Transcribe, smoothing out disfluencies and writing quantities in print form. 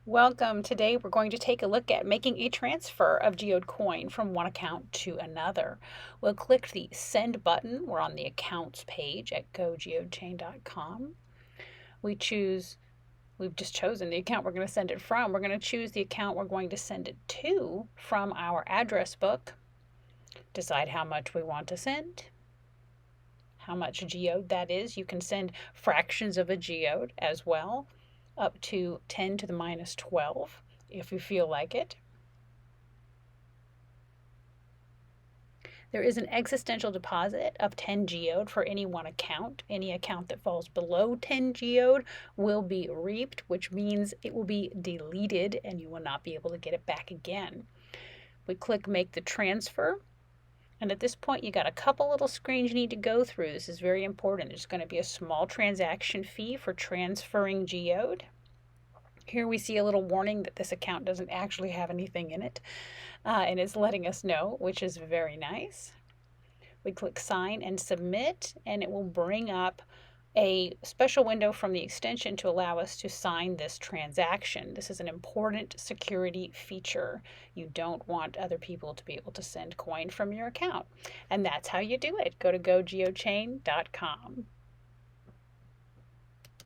Welcome. Today we're going to take a look at making a transfer of Geode coin from one account to another. We'll click the send button. We're on the accounts page at gogeodechain.com. We've just chosen the account we're going to send it from. We're going to choose the account we're going to send it to from our address book. Decide how much we want to send, how much geode that is. You can send fractions of a geode as well, up to 10 to the minus 12 if you feel like it. There is an existential deposit of 10 geode for any one account. Any account that falls below 10 geode will be reaped, which means it will be deleted and you will not be able to get it back again. We click make the transfer. And at this point, you got a couple little screens you need to go through. This is very important. There's going to be a small transaction fee for transferring geode. Here we see a little warning that this account doesn't actually have anything in it, and it's letting us know, which is very nice. We click sign and submit, and it will bring up a special window from the extension to allow us to sign this transaction. This is an important security feature. You don't want other people to be able to send coin from your account. And that's how you do it. Go to gogeodechain.com.